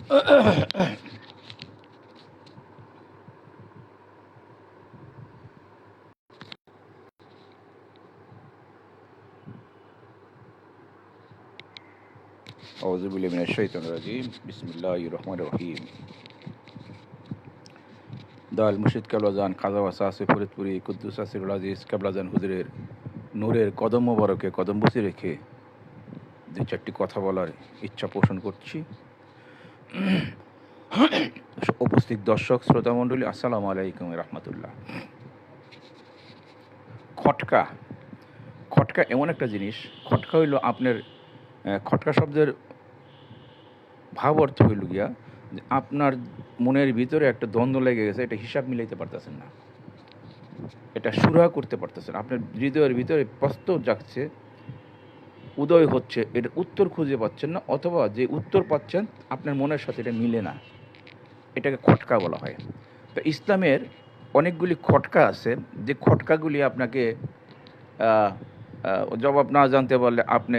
আউযু বিল্লাহি মিনাশ শাইতানির রাজিম। বিসমিল্লাহির রহমানির রহিম। দাল মুর্শিদ কেবলাজান খাজা ওয়াসা ফরিদপুরি কুদ্দুস আসিরুল আজিজ কেবলাজান হুজুরের নূরের কদম মোবারকে কদম বসে রেখে দুই চারটি কথা বলার ইচ্ছা পোষণ করছি। উপস্থিত দর্শক শ্রোতা মণ্ডলী, আসসালামু আলাইকুম রহমতুল্লাহ। খটকা খটকা এমন একটা জিনিস, খটকা হইল আপনার খটকা শব্দের ভাব অর্থ হইল গিয়া যে আপনার মনের ভিতরে একটা দ্বন্দ্ব লেগে গেছে, এটা হিসাব মিলাইতে পারতেছেন না, এটা সুরাহা করতে পারতেছেন। আপনার হৃদয়ের ভিতরে প্রশ্ন জাগছে, উদয় হচ্ছে, এটা উত্তর খুঁজে পাচ্ছেন না, অথবা যে উত্তর পাচ্ছেন আপনার মনের সাথে এটা মিলে না, এটাকে খটকা বলা হয়। তো ইসলামের অনেকগুলি খটকা আছে, যে খটকাগুলি আপনাকে জবাব না জানতে পারলে আপনি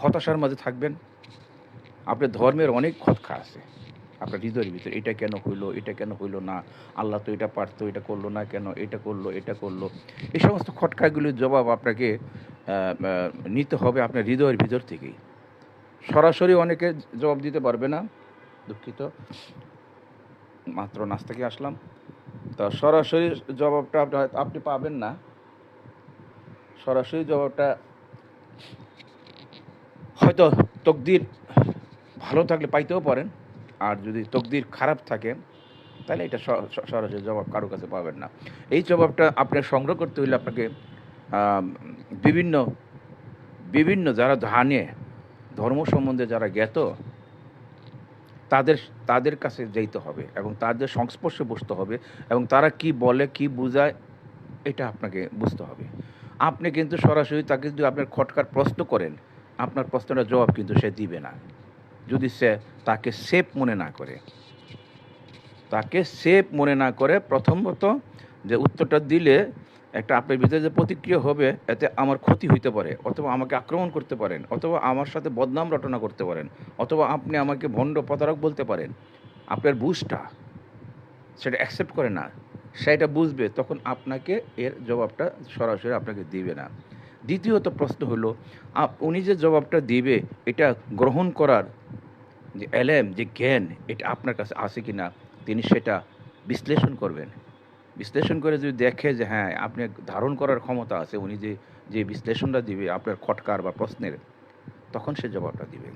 হতাশার মাঝে থাকবেন। আপনার ধর্মের অনেক খটকা আছে আপনার হৃদয়ের ভিতরে, এটা কেন হইলো, এটা কেন হইলো না, আল্লাহ তো এটা পারতো, এটা করলো না কেন, এটা করলো, এটা করলো। এই সমস্ত খটকাগুলির জবাব আপনাকে নিতে হবে আপনার হৃদয়ের ভিতর থেকেই। সরাসরি অনেকে জবাব দিতে পারবে না, দুঃখিত, মাত্র নাচ থেকে আসলাম। তা সরাসরি জবাবটা আপনি পাবেন না। সরাসরি জবাবটা হয়তো তকদির ভালো থাকলে পাইতেও পারেন, আর যদি তকদির খারাপ থাকে তাহলে এটা সরাসরি জবাব কারো কাছে পাবেন না। এই জবাবটা আপনার সংগ্রহ করতে হলে আপনাকে বিভিন্ন বিভিন্ন যারা জানে, ধর্ম সম্বন্ধে যারা জ্ঞাত, তাদের কাছে যেতে হবে এবং তাদের সংস্পর্শে বসতে হবে, এবং তারা কি বলে, কি বোঝায়, এটা আপনাকে বুঝতে হবে। আপনি কিন্তু সরাসরি তাকে যদি আপনার খটকার প্রশ্ন করেন, আপনার প্রশ্নটার জবাব কিন্তু সে দিবে না, যদি সে তাকে সেফ মনে না করে। প্রথমত যে উত্তরটা দিলে একটা আপনার ভিতরে যে প্রতিক্রিয়া হবে, এতে আমার ক্ষতি হইতে পারে, অথবা আমাকে আক্রমণ করতে পারেন, অথবা আমার সাথে বদনাম রটনা করতে পারেন, অথবা আপনি আমাকে ভণ্ড প্রতারক বলতে পারেন। আপনার বুঝটা সেটা অ্যাকসেপ্ট করে না, সেটা বুঝবে, তখন আপনাকে এর জবাবটা সরাসরি আপনাকে দিবে না। দ্বিতীয়ত প্রশ্ন হলো, উনি যে জবাবটা দিবে এটা গ্রহণ করার যে এলেম, যে জ্ঞান, এটা আপনার কাছে আছে কি না, তিনি সেটা বিশ্লেষণ করবেন। বিশ্লেষণ করে যদি দেখে যে হ্যাঁ আপনি ধারণ করার ক্ষমতা আছে, উনি যে বিশ্লেষণটা দিবে আপনার খটকার বা প্রশ্নের, তখন সে জবাবটা দিবে।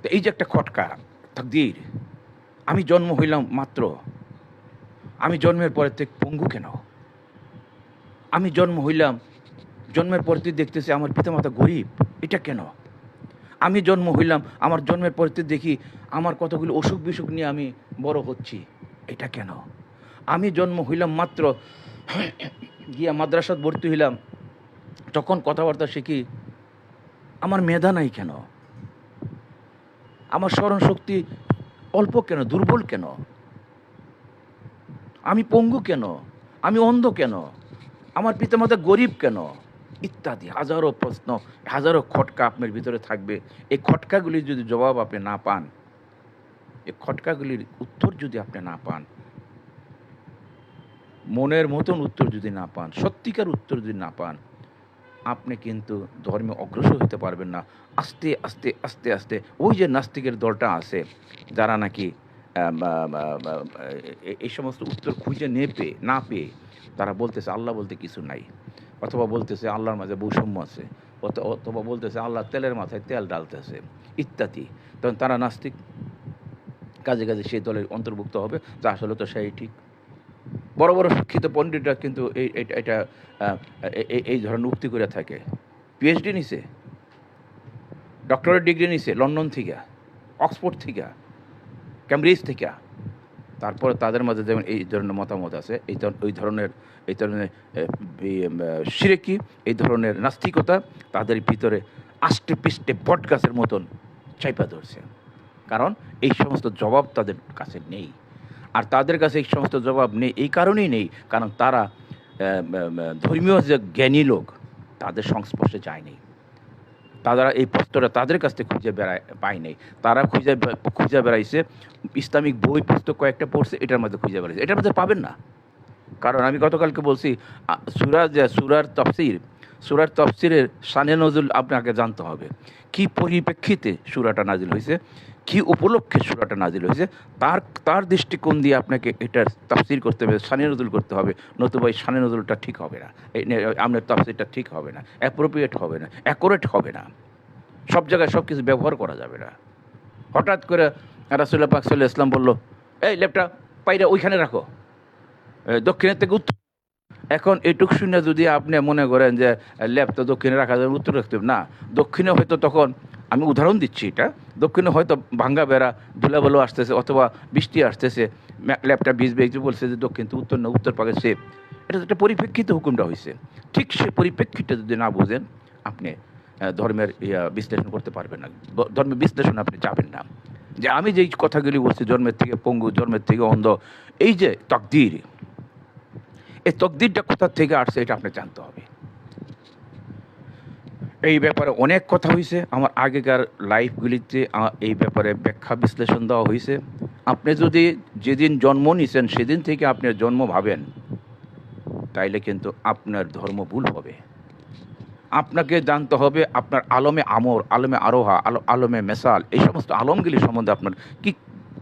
তো এই যে একটা খটকা, তাকদীর, আমি জন্ম হইলাম মাত্র, আমি জন্মের পরের থেকে পঙ্গু কেন, আমি জন্ম হইলাম, জন্মের পর থেকে দেখতেছি আমার পিতামাতা গরিব, এটা কেন, আমি জন্ম হইলাম, আমার জন্মের পর থেকে দেখি আমার কতগুলো অসুখ বিসুখ নিয়ে আমি বড় হচ্ছি, এটা কেন, আমি জন্ম হইলাম মাত্র, গিয়া মাদ্রাসাত ভর্তি হইলাম, তখন কথাবার্তা শিখি, আমার মেধা নাই কেন, আমার স্মরণ শক্তি অল্প কেন, দুর্বল কেন, আমি পঙ্গু কেন, আমি অন্ধ কেন, আমার পিতামাতা গরিব কেন, ইত্যাদি হাজারো প্রশ্ন, হাজারো খটকা আপনার ভিতরে থাকবে। এই খটকাগুলির যদি জবাব আপনি না পান, এই খটকাগুলির উত্তর যদি আপনি না পান, মনের মতন উত্তর যদি না পান, সত্যিকার উত্তর যদি না পান, আপনি কিন্তু ধর্মে অগ্রসর হতে পারবেন না। আস্তে আস্তে আস্তে আস্তে ওই যে নাস্তিকের দলটা আছে, যারা নাকি এই সমস্ত উত্তর খুঁজে না পেয়ে তারা বলতেছে আল্লাহ বলতে কিছু নাই, অথবা বলতেছে আল্লাহর মাঝে বৈষম্য আছে, অথবা বলতেছে আল্লাহ তেলের মাথায় তেল ডালতেছে, ইত্যাদি। তখন তারা নাস্তিক, কাজে কাজে সেই দলের অন্তর্ভুক্ত হবে, যা আসলে তো সেই ঠিক। বড় বড় শিক্ষিত পণ্ডিতরা কিন্তু এটা এই ধরনের উক্তি করে থাকে। পিএইচডি নিছে, ডক্টরেট ডিগ্রি নিছে লন্ডন থেকে, অক্সফোর্ড থেকে, ক্যামব্রিজ থেকে, তারপরে তাদের মাঝে যেমন এই ধরনের মতামত আছে, এই ধরনের শিরকি, এই ধরনের নাস্তিকতা তাদের ভিতরে আষ্টে পৃষ্ঠে বট গাছের মতন চাইপা ধরছে, কারণ এই সমস্ত জবাব তাদের কাছে নেই। আর তাদের কাছে এই সমস্ত জবাব নেই, এই কারণেই নেই কারণ তারা ধর্মীয় যে জ্ঞানী লোক, তাদের সংস্পর্শে যায়নি। তারা এই প্রশ্নটা তাদের কাছ থেকে পায় নাই। তারা খুঁজে বেড়াইছে, ইসলামিক বই পুস্তক কয়েকটা পড়ছে, এটার মধ্যে খুঁজে বেড়াইছে, এটার মধ্যে পাবেন না। কারণ আমি গতকালকে বলছি, সূরার তফসিরের শানে নজুল আপনাকে জানতে হবে। কি পরিপ্রেক্ষিতে সূরাটা নাজিল হয়েছে, কি উপলক্ষে সূরাটা নাজিল হয়েছে, তার দৃষ্টিকোণ দিয়ে আপনাকে এটার তাফসীর করতে হবে, শানে নজুল করতে হবে। নতুবা এই শানে নজুলটা ঠিক হবে না, আপনার তাফসীরটা ঠিক হবে না, অ্যাপ্রোপ্রিয়েট হবে না, অ্যাকুরেট হবে না। সব জায়গায় সব কিছু ব্যবহার করা যাবে না। হঠাৎ করে রাসূলুল্লাহ পাক সাল্লাল্লাহু আলাইহি ওয়াসাল্লাম বলল, এই লেপটা পাইরা ওইখানে রাখো, দক্ষিণের থেকে উত্তর। এখন এটুক শুনে যদি আপনি মনে করেন যে ল্যাব তো দক্ষিণে রাখা যাবে, উত্তর রাখতে হবে না, দক্ষিণে হয়তো তখন, আমি উদাহরণ দিচ্ছি এটা, দক্ষিণে হয়তো ভাঙ্গা বেড়া, ধুলাবালু আসতেছে অথবা বৃষ্টি আসতেছে, ল্যাবটা ভিজবে, একটু বলছে যে দক্ষিণ তো উত্তর না, উত্তর পাকে সেফ। এটা তো একটা পরিপ্রেক্ষিতে হুকুমটা হয়েছে। ঠিক সে পরিপ্রেক্ষিতটা যদি না বোঝেন, আপনি ধর্মের বিশ্লেষণ করতে পারবেন না, ধর্মের বিশ্লেষণ আপনি যাবেন না। যে আমি যেই কথাগুলি বলছি, জন্মের থেকে পঙ্গু, জন্মের থেকে অন্ধ, এই যে তাকদীর, এই তকদিরটা কোথা থেকে আসছে এটা আপনি জানতে হবে। এই ব্যাপারে অনেক কথা হয়েছে আমার আগেকার লাইফগুলিতে, এই ব্যাপারে ব্যাখ্যা বিশ্লেষণ দেওয়া হয়েছে। আপনি যদি যেদিন জন্ম নিয়েছেন সেদিন থেকে আপনার জন্ম ভাবেন, তাইলে কিন্তু আপনার ধর্ম ভুল হবে। আপনাকে জানতে হবে আপনার আলমে আমর, আলমে আরোহা, আলমে মেসাল, এই সমস্ত আলমগুলি সম্বন্ধে আপনার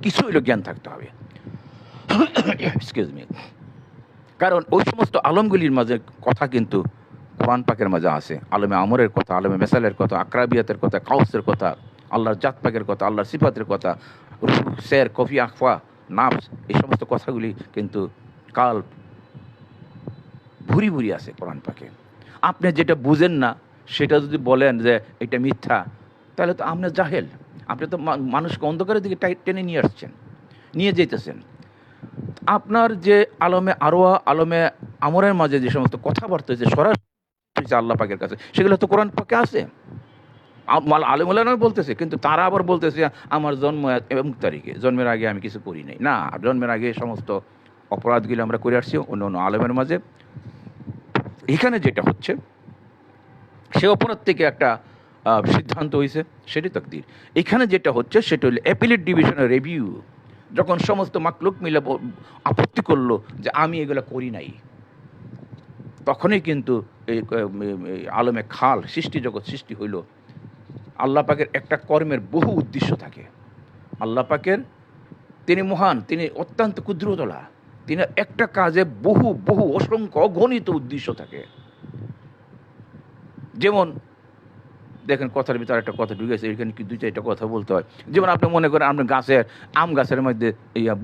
কিছু হইল জ্ঞান থাকতে হবে। Excuse me. কারণ ওই সমস্ত আলমগুলির মাঝে কথা কিন্তু কোরআন পাকের মাঝে আছে। আলমে আমরের কথা, আলমে মেসালের কথা, আকরাবিয়াতের কথা, কাউসের কথা, আল্লাহর জাত পাকের কথা, আল্লাহর সিফাতের কথা, রূহ, সের, কফি, আখফা, নাফস, এই সমস্ত কথাগুলি কিন্তু কাল ভুরি ভুরি আছে কোরআন পাকে। আপনি যেটা বুঝেন না সেটা যদি বলেন যে এটা মিথ্যা, তাহলে তো আপনি জাহেল। আপনি তো মানুষকে অন্ধকারের দিকে টেনে নিয়ে আসছেন, নিয়ে যেতেছেন। আপনার যে আলমে আরোয়া, আলমে আমরের মাঝে যে সমস্ত কথাবার্তা হয়েছে সরাসরি আল্লাহ পাকের কাছে, সেগুলো তো কোরআন পাকে আছে। আলেমুল্লাহ বলতেছে, কিন্তু তারা আবার বলতেছে আমার জন্ম অমুক তারিখে, জন্মের আগে আমি কিছু করি নাই। না, জন্মের আগে সমস্ত অপরাধগুলো আমরা করে আসছি অন্য অন্য আলেমের মাঝে। এখানে যেটা হচ্ছে, সে অপরাধ থেকে একটা সিদ্ধান্ত হয়েছে, সেটি তাকদীর। এখানে যেটা হচ্ছে সেটা হলো অ্যাপিলেট ডিভিশনের রিভিউ। যখন সমস্ত মাকলুক মিলে আপত্তি করলো যে আমি এগুলো করি নাই, তখনই কিন্তু এই আলমে খাল, সৃষ্টি জগৎ সৃষ্টি হইল। আল্লাহ পাকের একটা কর্মের বহু উদ্দেশ্য থাকে। আল্লাহ পাকের, তিনি মহান, তিনি অত্যন্ত কুদরতওয়ালা, তিনি একটা কাজে বহু বহু অসংখ্য অগণিত উদ্দেশ্য থাকে। যেমন দেখেন, কথার ভিতরে একটা কথা ঢুকেছে, এখানে কি দুই চারটা কথা বলতে হয়। যেমন আপনি মনে করেন আপনার আম গাছের মধ্যে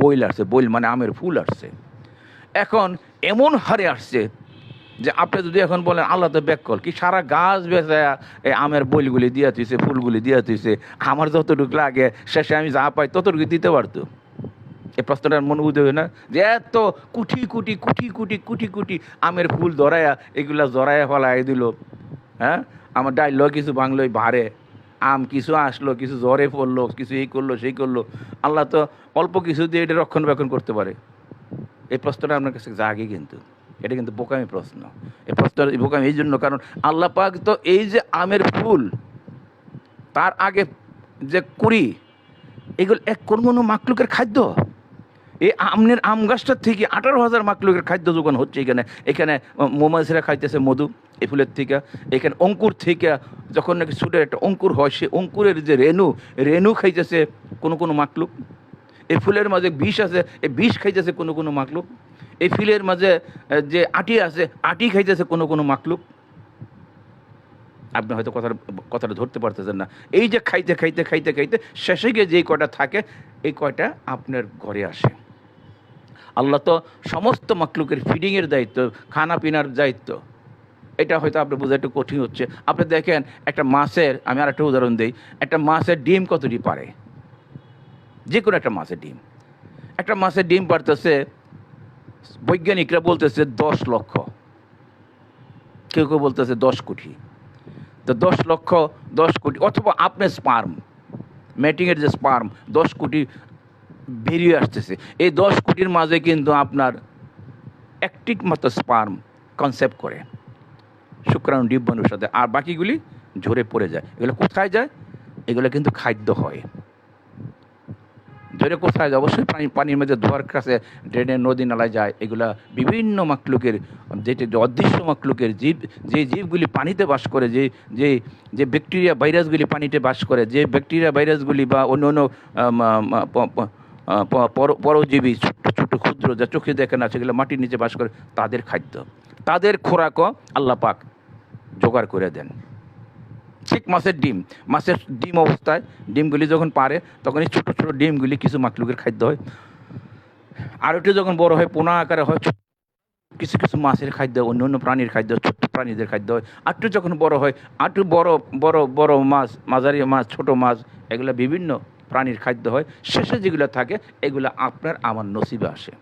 বইল আসছে, বইল মানে আমের ফুল আসছে। এখন এমন হারে আসছে যে আপনি যদি এখন বলেন আল্লাহ তো ব্যাকল, কি সারা গাছ বেঁচে এই আমের বইলগুলি দিয়া তুইছে, ফুলগুলি দিয়া তুইছে, আমার যতটুকু লাগে শেষে আমি যা পাই ততটুকু দিতে পারতো। এই প্রশ্নটার মনে উদয় হয় না যে এত কুটি কুটি কুটি কুটি কুটি কুটি আমের ফুল ধরায়া, এগুলা জড়াইয়া ফেলায় দিল। হ্যাঁ, আমার ডাইল কিছু বাংলোই ভারে, আম কিছু আসলো, কিছু জ্বরে পড়লো, কিছু এই করলো সেই করলো। আল্লাহ তো অল্প কিছু দিয়ে এটা রক্ষণাবেক্ষণ করতে পারে। এই প্রশ্নটা আপনার কাছে জাগে, কিন্তু এটা কিন্তু বোকামি প্রশ্ন। এই প্রশ্নটা বোকামি এই জন্য, কারণ আল্লাহ পাক তো এই যে আমের ফুল, তার আগে যে কুড়ি, এগুলো এক কোনো মাকলুকের খাদ্য। এই আম গাছটার থেকে 18,000 মাকলুকের খাদ্য যোগান হচ্ছে এখানে। এখানে মৌমাছিরা খাইতেছে মধু এই ফুলের থেকে। এখানে অঙ্কুর থেকে যখন নাকি ছোটের একটা অঙ্কুর হয়, সে অঙ্কুরের যে রেণু খাইতেছে কোনো মাকলুক। এই ফুলের মাঝে বিষ আছে, এই বিষ খাইতেছে কোনো মাকলুক। এই ফুলের মাঝে যে আটি আছে, আটি খাইতেছে কোনো মাকলুক। আপনি হয়তো কথাটা ধরতে পারতেছেন না। এই যে খাইতে খাইতে খাইতে খাইতে শেষে গিয়ে যেই কয়টা থাকে, এই কয়টা আপনার ঘরে আসে। আল্লাহ তো সমস্ত মাকলুকের ফিডিংয়ের দায়িত্ব, খানা পিনার দায়িত্ব। এটা হয়তো আপনি বোঝা একটু কঠিন হচ্ছে। আপনি দেখেন একটা মাছের, আমি আর একটা উদাহরণ দিই, একটা মাছের ডিম কতটি পারে? যে কোনো একটা মাছের ডিম পারতেছে, বৈজ্ঞানিকরা বলতেছে 10 লক্ষ, কেউ কেউ বলতেছে 10 কোটি। তো 10 লক্ষ, 10 কোটি, অথবা আপনার স্পার্ম, ম্যাটিংয়ের যে স্পার্ম 10 কোটি বেরিয়ে আসতেছে। এই 10 কোটির মাঝে কিন্তু আপনার একটি মাত্র স্পার্ম কনসেপ্ট করে শুক্রাণু ডিম্বাণুর সাথে, আর বাকিগুলি ঝরে পড়ে যায়। এগুলো কোথায় যায়? এগুলো কিন্তু খাদ্য হয়। ঝরে কোথায় যায়? অবশ্যই পানির মধ্যে ধোয়ার কাছে, ড্রেনে, নদী নালায় যায়। এগুলা বিভিন্ন মাকলুকের, যেটি অদৃশ্য মাকলুকের জীব, যে জীবগুলি পানিতে বাস করে, যে যে যে ব্যাকটেরিয়া ভাইরাসগুলি পানিতে বাস করে, যে ব্যাকটেরিয়া ভাইরাসগুলি বা অন্য অন্য পরজীবী ছোট্ট ছোট্ট ক্ষুদ্র, যা চোখে দেখে না, সেগুলো মাটির নিচে বাস করে, তাদের খাদ্য, তাদের খোরাকও আল্লাহ পাক জোগাড় করে দেন। ঠিক মাছের ডিম অবস্থায় ডিমগুলি যখন পারে, তখন এই ছোটো ছোটো ডিমগুলি কিছু মাকলুকের খাদ্য হয়। আর একটু যখন বড় হয়, পোনা আকারে হয়, কিছু কিছু মাছের খাদ্য, অন্য অন্য প্রাণীর খাদ্য, ছোট্ট প্রাণীদের খাদ্য হয়। আরটু যখন বড় হয়, আরটু বড় বড় বড় মাছ, মাঝারি মাছ, ছোট মাছ, এগুলো বিভিন্ন প্রাণীর খাদ্য হয়। শেষে যেগুলো থাকে, এগুলো আপনার আমার নসিবে আসে।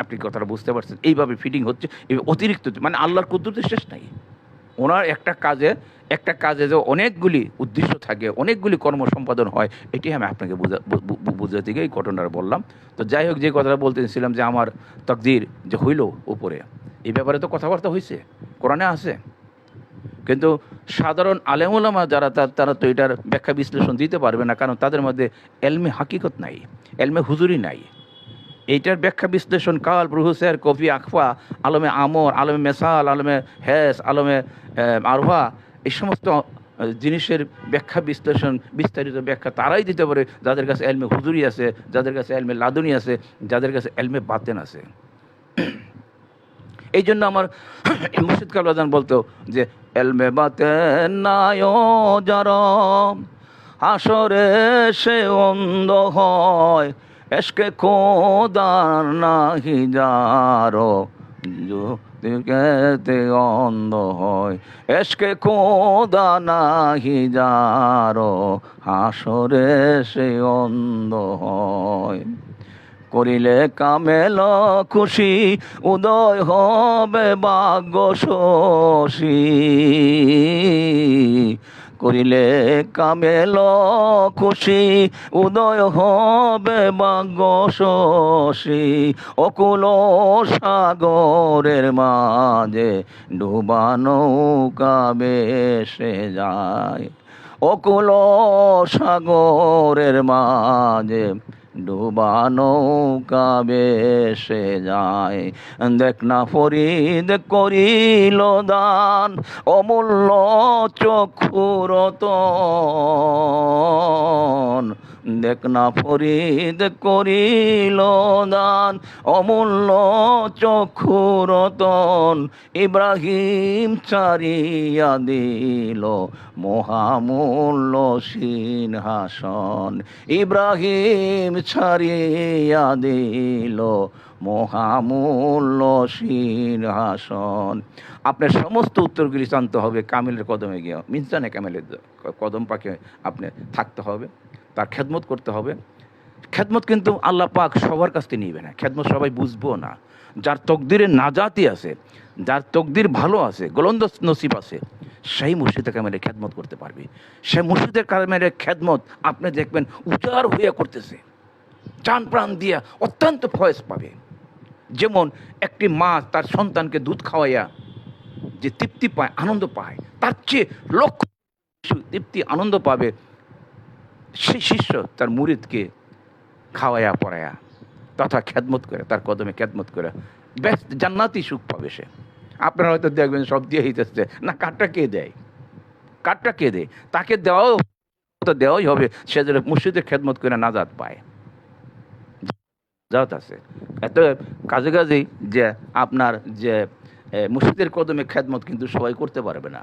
আপনি কথাটা বুঝতে পারছেন? এইভাবে ফিডিং হচ্ছে, এই অতিরিক্ত, মানে আল্লাহর কুদরতের শেষ নাই। ওনার একটা কাজে যে অনেকগুলি উদ্দেশ্য থাকে, অনেকগুলি কর্ম সম্পাদন হয়, এটি আমি আপনাকে বুঝাতে গিয়ে এই ঘটনাটা বললাম। তো যাই হোক, যে কথাটা বলতেছিলাম যে আমার তাকদীর যে হইল উপরে, এই ব্যাপারে তো কথাবার্তা হয়েছে, কোরআনে আছে। কিন্তু সাধারণ আলেম ওলামা যারা, তারা তো এটার ব্যাখ্যা বিশ্লেষণ দিতে পারবে না, কারণ তাদের মধ্যে এলমে হাকিকত নাই, এলমে হুজুরি নাই। এইটার ব্যাখ্যা বিশ্লেষণ কাল, প্রহুসের, কফি, আকফা, আলমে আমর, আলমে মেসাল, আলমে হেস, আলমে আরোহা, এই সমস্ত জিনিসের ব্যাখ্যা বিশ্লেষণ, বিস্তারিত ব্যাখ্যা তারাই দিতে পারে যাদের কাছে এলমে হুজুরি আছে, যাদের কাছে এলমে লাদুনি আছে, যাদের কাছে এলমে বাতেন আছে। এই জন্য আমার মুর্শিদ কাবলাদান বলতো যে এলমে বাতেন নাই যারা, হাসরে সে অন্ধ হয়, এসকে খোদার নাহি যারো, কেতে অন্ধ হয়, এসকে খোদা নাহি যারো, হাসরে সে অন্ধ হয়। করিলে কামেল খুশি, উদয় হবে ভাগ্য শশী। করিলে কামেল খুশি, উদয় হবে ভাগ্য শশী। অকুল সাগরের মাঝে ডুবা নৌকা ভেসে যায়, অকুল সাগরের মাঝে ডুবা নৌকা ভেসে যায়। দেখ না ফরিদ করিল দান, অমূল্য চক্ষুরতন। দেখ না ফরিদ করিল দান, অমূল্য চক্ষুরতন। ইব্রাহিম ছাড়িয়া দিল মহামূল্য সিংহাসন, ইব্রাহিম ছাড়িয়া দিল মহামূল্য সিংহাসন। আপনার সমস্ত উত্তরগুলি জানতে হবে কামিলের কদমে গিয়ে, মিনসানে কামিলের কদম পাকে আপনি থাকতে হবে, তার খেদমত করতে হবে। খেদমত কিন্তু আল্লাহ পাক সবার কাছ থেকে নিবে না, খেদমত সবাই বুঝবো না। যার তকদিরে নাজাতি আছে, যার তকদির ভালো আছে, গোলন্দ নসিব আছে, সেই মুর্শিদে কামেলের খেদমত করতে পারবে। সেই মুর্শিদের কামেলের খেদমত আপনি দেখবেন উজাড় হইয়া করতেছে, চান প্রাণ দিয়া অত্যন্ত ফয়েজ পাবে। যেমন একটি মা তার সন্তানকে দুধ খাওয়াইয়া যে তৃপ্তি পায়, আনন্দ পায়, তার চেয়ে লক্ষ তৃপ্তি আনন্দ পাবে সেই শিষ্য তার মুরিদকে খাওয়াইয়া পড়াইয়া তথা খেদমত করে, তার কদমে খেদমত করে ব্যাস জান্নাতি সুখ পাবে সে। আপনারা হয়তো দেখবেন সব দিয়ে হইতেছে না, কাঠটা কে দেয়, কাঠটা কে দেয়, তাকে দেওয়াই হবে, সে যেন মুর্শিদের খেদমত করে নাজাত পায়, জাত আছে। এত কাজে কাজেই যে আপনার যে মুর্শিদের কদমে খেদমত কিন্তু সবাই করতে পারবে না।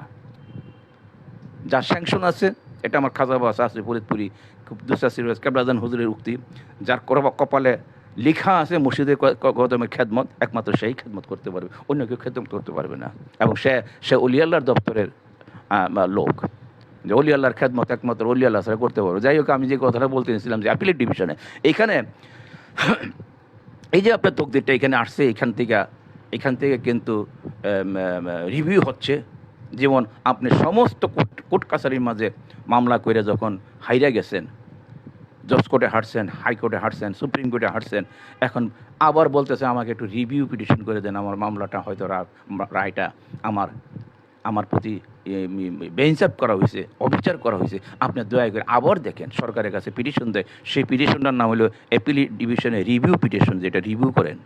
যার স্যাংশন আছে, এটা আমার খাজা বাস আছে ফরিদপুরি, খুব দুসাসির কাবলাদান হুজুরের উক্তি, যার কপালে লেখা আছে মুর্শিদের কদমে খেদমত, একমাত্র সেই খেদমত করতে পারবে, অন্য কেউ খেদমত করতে পারবে না। এবং সে অলি আল্লাহর দপ্তরের লোক, যে অলি আল্লাহর খেদমত একমাত্র অলি আল্লাহ ছাড়া করতে পারবে। যাই হোক, আমি যে কথাটা বলতে চাইছিলাম যে অ্যাপিলেট ডিভিশনে এইখানে এই যে আপনার তকদিরটা এখানে আসছে, এখান থেকে কিন্তু রিভিউ হচ্ছে। যেমন আপনি সমস্ত কোর্ট কাছারির মাঝে মামলা করে যখন হাইরা গেছেন, জজ কোর্টে হাঁটছেন, হাইকোর্টে হাঁটছেন, সুপ্রিম কোর্টে হাঁটছেন, এখন আবার বলতেছে আমাকে একটু রিভিউ পিটিশন করে দেন, আমার মামলাটা হয়তো রায়টা আমার প্রতি বেইনসাফ করা হয়েছে, অবিচার করা হয়েছে, আপনি দয়া করে আবার দেখেন, সরকারের কাছে পিটিশন দেয়, সেই পিটিশনটার নাম হলো অ্যাপিলেট ডিভিশনে রিভিউ পিটিশন, যেটা রিভিউ করেন,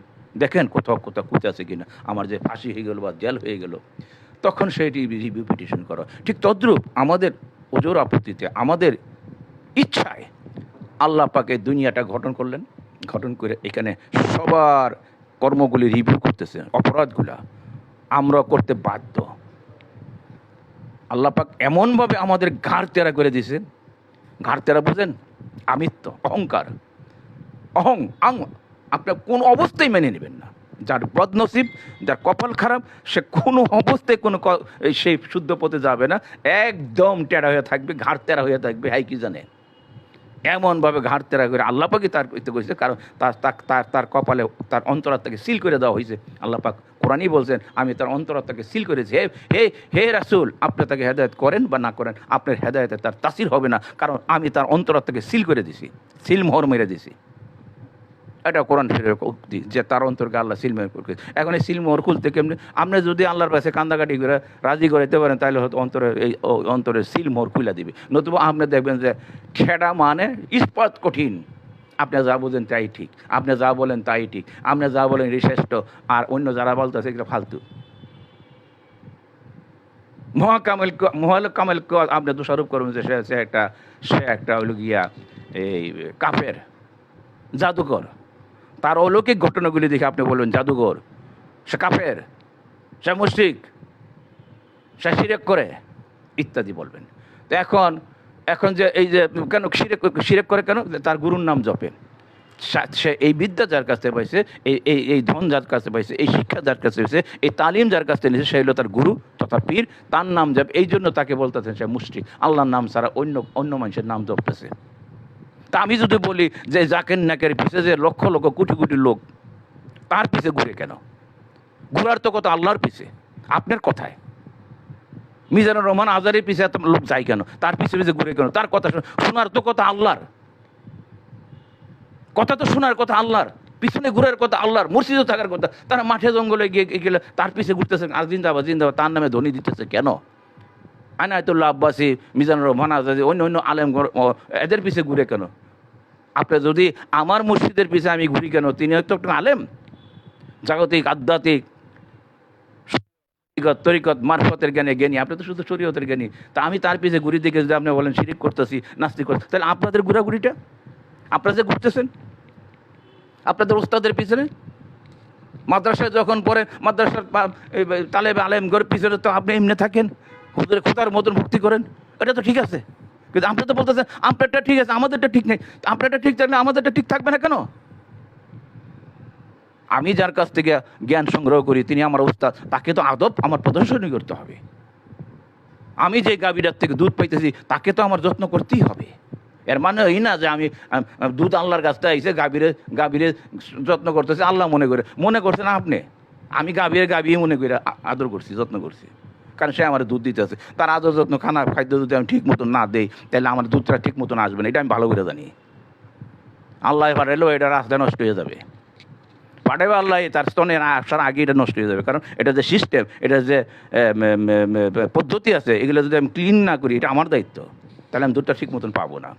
দেখেন কোথাও কুচ আছে কিনা, আমার যে ফাঁসি হয়ে গেল বা জেল হয়ে গেল, তখন সেইটি রিভিউ পিটিশন করো। ঠিক তদ্রূপ আমাদের ওজোর আপত্তিতে, আমাদের ইচ্ছায় আল্লাহ পাকে দুনিয়াটা গঠন করলেন, গঠন করে এখানে সবার কর্মগুলি রিভিউ করতেছে, অপরাধগুলা আমরা করতে বাধ্য। আল্লাহ পাক এমনভাবে আমাদের ঘাড় তেরা করে দিয়েছে, ঘাড় তেরা বুঝেন, আমিত্ব, অহংকার, আপনার কোনো অবস্থায় মেনে নেবেন না। যার বদনসিব, যার কপাল খারাপ, সে কোনো অবস্থায় সেই শুদ্ধ পথে যাবে না, একদম টেরা হয়ে থাকবে, ঘাড় তেরা হয়ে থাকবে। হাই কি জানে, এমনভাবে ঘাড় তেরা করে আল্লাহ পাকই তার ইতে করেছে, কারণ তার কপালে, তার অন্তরাত্মাকে সিল করে দেওয়া হয়েছে। আল্লাহ পাক কোরআনই বলছেন, আমি তার অন্তরাত্মাকে সিল করেছি। হে রাসূল, আপনি তাকে হেদায়েত করেন বা না করেন, আপনার হেদায়েতে তার তাসির হবে না, কারণ আমি তার অন্তরাত্মাকে সিল করে দিছি, সিল মোহর মেরে দিছি। এটা কোরআন শরীফের উক্তি যে তার অন্তরকে আল্লাহ সিলমোহর করে। এখন এই সিলমোহর খুলতে কেমনি? আপনি যদি আল্লাহর কাছে কান্দাকাটি করে রাজি করাইতে পারেন, তাহলে হয়তো অন্তরের সিলমোহর খুলে দিবে। নতুবা আপনি দেখবেন যে ছেঁড়া মানে ইস্পাত কঠিন, আপনি যা বোঝেন তাই ঠিক, আপনি যা বলেন তাই ঠিক, আপনি যা বলেন শ্রেষ্ঠ, আর অন্য যারা বলতেছে এগুলো ফালতু। মহাকামেলকে আপনি দোষারোপ করবেন যে সে একটা হলো গিয়া এই কাফের, জাদুকর। তার অলৌকিক ঘটনাগুলি দেখে আপনি বলবেন জাদুঘর, সে কাফের, সে মুশরিক, সে শিরক করে, ইত্যাদি বলবেন। তো এখন যে এই যে কেন শিরক করে, কেন? তার গুরুর নাম জপে। সে এই বিদ্যা যার কাছে পাইছে, এই ধন যার কাছে পাইছে, এই শিক্ষা যার কাছে পাইছে, এই তালিম যার কাছে নিয়েছে, সে হলো তার গুরু তথা পীর, তার নাম জপ। এই জন্য তাকে বলতেছেন সে মুশরিক, আল্লাহর নাম ছাড়া অন্য মানুষের নাম জপতেছে। তা আমি যদি বলি যে জাকির নাকের পিছে যে লক্ষ লক্ষ কোটি কোটি লোক, তার পিছে ঘুরে কেন? ঘুরার তো কথা আল্লাহর পিছে, আপনার কথায়। মিজানুর রহমান আজারের পিছে এত লোক যায় কেন? তার পিছে পিছে ঘুরে কেন? তার কথা শোনার তো কথা আল্লাহর, কথা তো শোনার কথা আল্লাহর, পিছনে ঘুরার কথা আল্লাহর, মসজিদে থাকার কথা। তারা মাঠে জঙ্গলে গিয়ে গেলে তার পিছে ঘুরতেছে, আর জিন্দাবাদ জিন্দাবাদ তার নামে ধ্বনি দিতেছে কেন? আনায়তুল্লাহ আব্বাসী, মিজানুর রহমান আজাদি, অন্য আলেম, এদের পিছে ঘুরে কেন? আপনি যদি আমার মসজিদের পিছে আমি ঘুরি কেন? তিনি হয়তো একটা আলেম, জাগতিক আধ্যাত্মিক তরিকত মারফতের জ্ঞানী, আপনি তো শুধু শরীয়তের জ্ঞানী। তা আমি তার পিছে ঘুরি দিকে যদি আপনি বলেন শিরিক করতেছি, নাস্তিক করতেছি, তাহলে আপনাদের ঘোরাঘুরিটা, আপনারা যে ঘুরতেছেন আপনাদের ওস্তাদের পিছনে, মাদ্রাসায় যখন পড়েন মাদ্রাসার তালেবে আলেম ঘরের পিছনে তো আপনি এমনি থাকেন, হুজুরের খোদার মতন ভক্তি করেন। এটা তো ঠিক আছে, কিন্তু আপনি তো বলতেছেন আপনারটা ঠিক আছে, আমাদেরটা ঠিক নেই। আপনারটা ঠিক থাকলে আমাদেরটা ঠিক থাকবে না কেন? আমি যার কাছ থেকে জ্ঞান সংগ্রহ করি, তিনি আমার ওস্তাদ, তাকে তো আদব আমার প্রদর্শনী করতে হবে। আমি যে গাভীটার থেকে দুধ পাইতেছি, তাকে তো আমার যত্ন করতেই হবে। এর মানে এই না যে আমি দুধ আল্লাহর কাছটা এসে গাভীরে যত্ন করতেছি আল্লাহ মনে করছেন আপনি। আমি গাভী মনে করে আদর করছি, যত্ন করছি, কারণ সে আমার দুধ দিতেছে। তার আদর যত্ন, খাদ্য যদি আমি ঠিক মতন না দেই, তাহলে আমার দুধটা ঠিক মতন আসবে না, এটা আমি ভালো করে জানি। আল্লাহ পাঠাইলেও এটা রাস্তা নষ্ট হয়ে যাবে, পাঠাবে আল্লাহ, তার স্তনে আসার আগে এটা নষ্ট হয়ে যাবে। কারণ এটা যে সিস্টেম, এটা যে পদ্ধতি আছে, এগুলো যদি আমি ক্লিন না করি, এটা আমার দায়িত্ব, তাহলে আমি দুধটা ঠিক মতন পাবো না।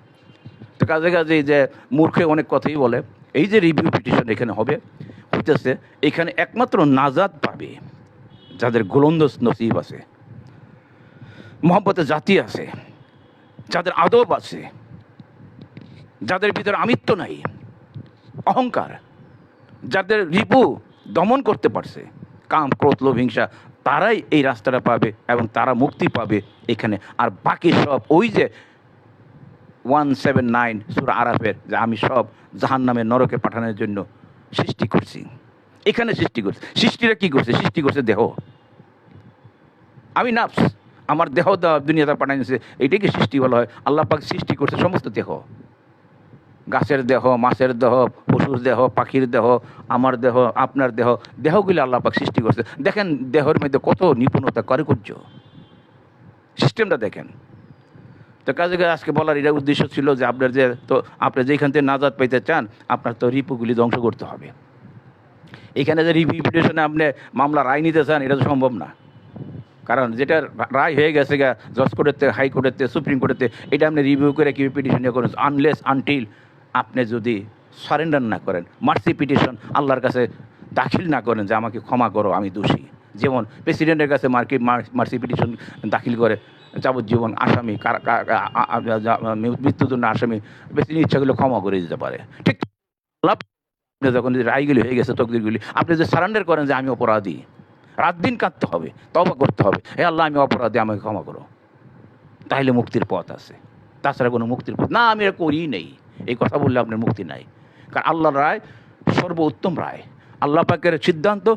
তো কাজে যে মূর্খে অনেক কথাই বলে। এই যে রিভিউ পিটিশন এখানে হইতেছে, এখানে একমাত্র নাজাত পাবে যাদের গোলন্দ নসিব আছে, মহব্বতের জাতি আছে, যাদের আদব আছে, যাদের ভিতরে আমিত্ব নাই, অহংকার, যাদের রিপু দমন করতে পারছে, কাম ক্রোধ লোভ হিংসা, তারাই এই রাস্তাটা পাবে এবং তারা মুক্তি পাবে এখানে। আর বাকি সব ওই যে 179 সূরা আরাফের, যে আমি সব জাহান্নামে নরকে পাঠানোর জন্য সৃষ্টি করছি, এখানে সৃষ্টি করছি। সৃষ্টিটা কি করছে? সৃষ্টি করছে দেহ। আমি নাফস, আমার দেহ দুনিয়াতে পাঠাইছে, এইটাকে সৃষ্টি বলা হয়। আল্লাহ পাক সৃষ্টি করছে সমস্ত দেহ, গাছের দেহ, মাছের দেহ, পশুর দেহ, পাখির দেহ, আমার দেহ, আপনার দেহ, দেহগুলি আল্লাহ পাক সৃষ্টি করছে। দেখেন দেহের মধ্যে কত নিপুণতা, কারুকার্য, সিস্টেমটা দেখেন। তো কাজে আজকে বলার এটা উদ্দেশ্য ছিল যে আপনি যেখান থেকে নাজাত পাইতে চান, আপনার তো রিপুগুলি ধ্বংস করতে হবে। এখানে যে রিপিটেশনে আপনি মামলা রায় নিতে চান, এটা তো সম্ভব না। কারণ যেটা রায় হয়ে গেছে গা জজ কোর্টের হাইকোর্টের সুপ্রিম কোর্টের, এটা আপনি রিভিউ করে কি পিটিশন নিয়ে করেন, আনলেস আনটিল আপনি যদি সারেন্ডার না করেন, মার্সি পিটিশন আল্লাহর কাছে দাখিল না করেন যে আমাকে ক্ষমা করো আমি দোষী। যেমন প্রেসিডেন্টের কাছে মার্সি পিটিশন দাখিল করে যাবজ্জীবন আসামি মৃত্যুদণ্ড আসামি প্রেসিডেন্ট ইচ্ছা করলে ক্ষমা করে দিতে পারে। ঠিক আল্লাহ যখন রায়গুলি হয়ে গেছে, তকদিরগুলি, আপনি যদি সারেন্ডার করেন যে আমি অপরাধী, রাত দিন কাঁদতে হবে, তওবা করতে হবে, হে আল্লাহ আমি অপরাধী, আমাকে ক্ষমা করো, তাহলে মুক্তির পথ আছে। তাছাড়া কোনো মুক্তির পথ না, আমি এটা করি নেই এই কথা বললে আপনার মুক্তি নাই। কারণ আল্লাহর রায় সর্বোত্তম রায়, আল্লাহ পাকের সিদ্ধান্ত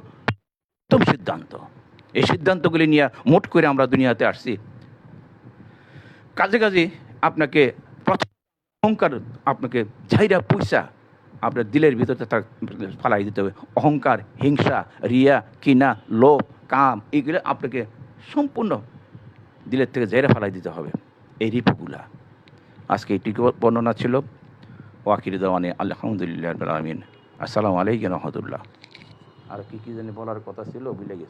উত্তম সিদ্ধান্ত। এই সিদ্ধান্তগুলি নিয়ে মোট করে আমরা দুনিয়াতে আসছি। কাজে কাজে আপনাকে প্রথম অহংকার আপনাকে ঝাইরা পয়সা আপনার দিলের ভিতরে ফালাই দিতে হবে। অহংকার, হিংসা, রিয়া, কিনা, লোভ, কাম, এইগুলো আপনাকে সম্পূর্ণ দিলের থেকে ঝেড়ে ফালাই দিতে হবে। এই রিপুগুলা আজকে এইটুকু বর্ণনা ছিল। ওয়াকির দেওয়ানে আলহামদুলিল্লাহ রাব্বিল আলামিন। আসসালামু আলাইকুম রহমতুল্লাহ। আর কি জানি বলার কথা ছিল, ভুলে গেছি।